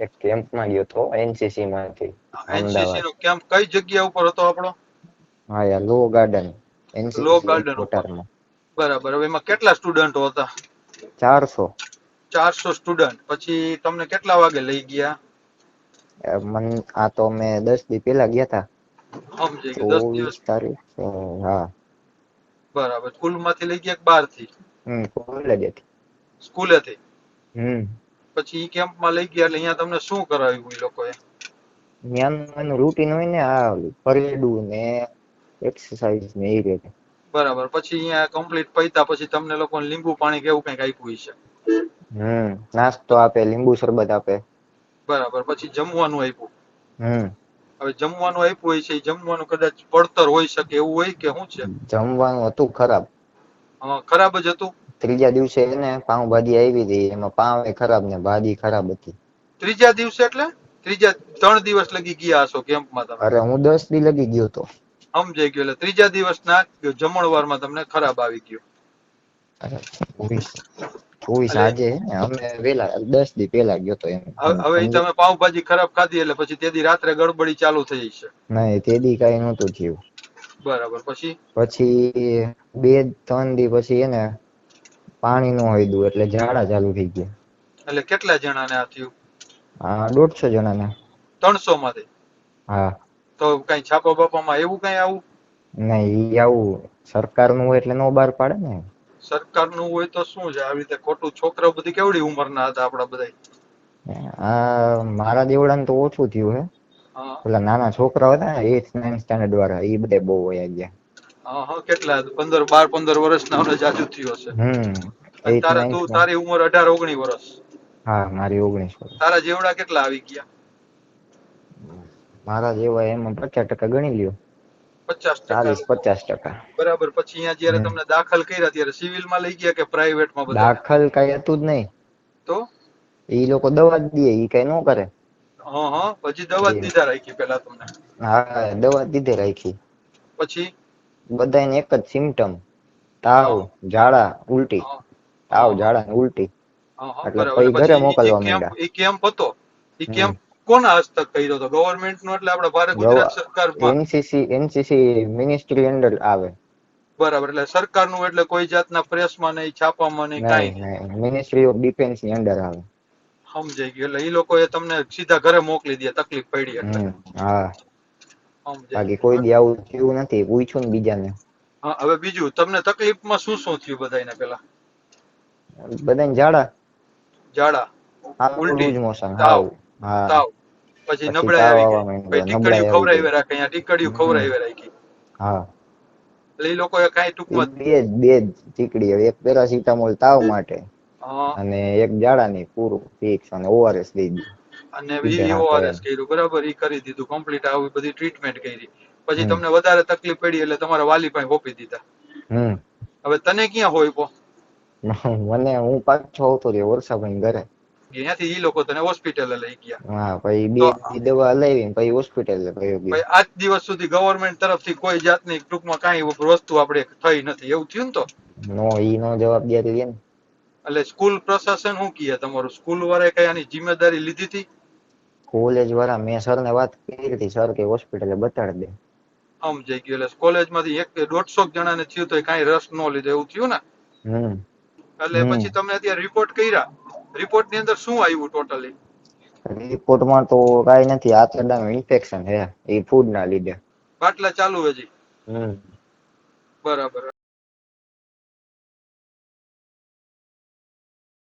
એક કેમ્પમાં ગયો તો એનસીસી માંથી એનસીસી અમદાવાદ. નો કેમ્પ કઈ જગ્યા ઉપર હતો આપણો? હા યાર, લો ગાર્ડન લો એનસીસી ગાર્ડન ઉપર. હેડક્વાર્ટરમાં. બરાબર. હવે એમાં કેટલા સ્ટુડન્ટો હતા? 400. 400 સ્ટુડન્ટ. પછી તમને કેટલા વાગે લઈ ગયા? આ તો મેં 10 દી પેલા ગયા તા. સમજી ગયો, 10 દિવસ. 24 તારીખ. હા. બરાબર. સ્કૂલ માંથી લઈ ગયા કે બહાર થી? કોલેજ હતી. સ્કૂલેથી. હમ. પછી ઈ કેમ્પમાં લઈ ગયા એટલે અહીંયા તમને શું કરાવ્યું એ લોકોએ? ત્યાંનું એનું રૂટીન હોય ને, આ પરેડું ને એક્સરસાઇઝ ને એ રીતે. બરાબર. પછી અહીંયા કમ્પ્લીટ પૈતા પછી તમને લોકોને લીંબુ પાણી કે એવું કંઈક આપ્યું હશે? નાસ્તો આપે, લીંબુ શરબત આપે. બરાબર. પછી જમવાનું આપ્યું. હમ. હવે જમવાનું આપ્યું હોય છે, જમવાનું કદાચ પડતર હોઈ શકે એવું હોય કે શું છે? જમવાનું હતું ખરાબ. ખરાબ જ હતું. ત્રીજા દિવસે એને પાઉંભાજી આવી હતી, એમાં પાવ ખરાબ ને ભાજી ખરાબ હતી. ત્રીજા દિવસે એટલે ત્રીજા 3 દિવસ લગી ગયા હશો કેમ્પમાં તમે? અરે હું 10 દી લગી ગયો તો. સમજાઈ ગયું. એટલે ત્રીજા દિવસના જમણવારમાં તમને ખરાબ આવી ગયો. અરે 24 એટલે આજે અમે વેલા 10 દી પેલા ગયો તો એમ. હવે ઈ તમે પાવભાજી ખરાબ ખાધી એટલે પછી તે દી રાત્રે ગડબડી ચાલુ થઈ છે. નહીં, તે દી કઈ નહોતું થયું. બરાબર. પછી 2-3 દી પછી એને પાણી નો હોય એટલે ઝાડા ચાલુ થઈ ગયા. એટલે કેટલા જણાને આ થયું? 150 જણાને. 300 માંથી? હા. તો કઈ છાપા બાપામાં એવું કઈ આવું? નહીં, ઈ આવું સરકારનું હોય એટલે નો બહાર પાડે ને. સરકારનું હોય તો શું છે આવી રીતે ખોટું? છોકરાઓ બધી કેવડી ઉંમરના હતા આપડા બધા? મારા દેવડા તો ઓછું થયું હે. હા પેલા નાના છોકરા હતા ને 8th 9th સ્ટાન્ડર્ડ વાળા, એ બધા બહુ વયા ગયા. હા. કેટલા? 15 વર્ષના ઓલા જાજુ થયો હશે. અને 8th 9th માં. તારી ઉંમર 18-19 વર્ષ. હા, મારી 19 વર્ષ. તારા જેવડા કેટલા આવી ગયા? મારા જેવા એમાં 50% ગણી લ્યો. 50% 40-50%. બરાબર. પછી અહીંયા જયારે તમને દાખલ કર્યા ત્યારે સિવિલમાં લઈ ગયા કે પ્રાઇવેટમાં બધાને? દાખલ કઈ હતું જ નહીં. તો ઈ લોકો દવા જ દે, ઈ કઈ નો કરે. પછી દવા જ દીધા રાખી પેલા તમને? હા, દવા દીધે રાખી. પછી બધાને એક જ સિમ્ટમ, તાવ, ઝાડા, ઉલટી. તાવ, ઝાડા ને ઉલટી. એટલે બરાબર. પછી ઘરે પછી મોકલવા માંડ્યા. એ કેમ્પ હતો, એ કેમ્પ કોના હસ્તક કર્યો હતો? ગવર્મેન્ટ નો? એટલે આપડા ભારત ગુજરાત સરકારમાં? એનસીસી મિનિસ્ટ્રી અંડર આવે. બરાબર. એટલે સરકારનું એટલે કોઈ જાતના પ્રેસમાં નહીં, છાપામાં નહીં, કાંઈ નહીં. નહીં, મિનિસ્ટ્રી ઓફ ડિફેન્સ ની અંડર આવે. સમજાઈ ગયું. એટલે એ લોકોએ તમને સીધા ઘરે મોકલી દે તકલીફ પડી એટલે? હા. સમજાઈ બાકી કોઈ ગયું. દી આવું થયું નથી, પૂછ્યું ને બીજાને. હવે બીજું તમને તકલીફમાં શું શું થયું બધાને? પેલા બધાને ઝાડા, ઝાડા, ઉલટી, લૂઝ મોશન, તાવ, હા. તાવ. પછી નબળાઈ તાવ આવી ગઈ. આવવા પછી માંડ્યો, ટીકડીયું નબળાઈ આવી ગઈ. ખવરાવી રાખે, અહીંયા ટીકડીયું ખવરાવી રાખી. હા. એટલે એ લોકોએ કાંઈ એ ટૂંકમાં બે જ ચીકડી, એક પેરાસિટામોલ તાવ માટે હા અને એક ઝાડાની, પૂરું ફિક્સ. અને ઓઆરએસ દઈ દીધું. અને બીજા હાથે. ઓઆરએસ કર્યું. બરાબર. ઈ કરી દીધું કમ્પ્લીટ. આવી બધી ટ્રીટમેન્ટ કરી. પછી હમ તમને વધારે તકલીફ પડી એટલે તમારા વાલી પાસે હોપી દીધા. હમ હવે તને ક્યાં હોય પો? હું પાછો આવતો રહ્યો વર્ષાભાઈ ઘરે. ત્યાંથી ઈ લોકો તને હોસ્પિટલે લઈ ગયા. હા, પછી તો 2 દી દવા લઈ, પછી હોસ્પિટલ ગયો. ભાઈ આજ દિવસ સુધી ગવર્મેન્ટ તરફથી કોઈ જાતની ટૂંકમાં કાંઈ વસ્તુ આપણે થઈ નથી, એવું થયું ને? તો નો જવાબદારી લે ને. એટલે સ્કૂલ પ્રશાસન શું કહે તમારું? સ્કૂલ વાળાએ કઈ આની જિમ્મેદારી લીધી હતી? કોલેજ વાળા, મેં સર ને વાત કરી હતી, સર કે હોસ્પિટલે બતાડી દે. સમજાઈ ગયું. એટલે કોલેજમાંથી 150 જણાને થયું તો કાંઈ રસ ન લીધો, એવું થયું ને? હમ એટલે પછી તમે અત્યારે રિપોર્ટ કર્યા. રિપોર્ટ ની અંદર શું આવ્યું ટોટલી? રિપોર્ટમાં તો કઈ નથી, આંતરડાનું ઇન્ફેક્શન હે, એ ફૂડ ના લીધે. બાટલા ચાલુ હજી? હમ બરાબર.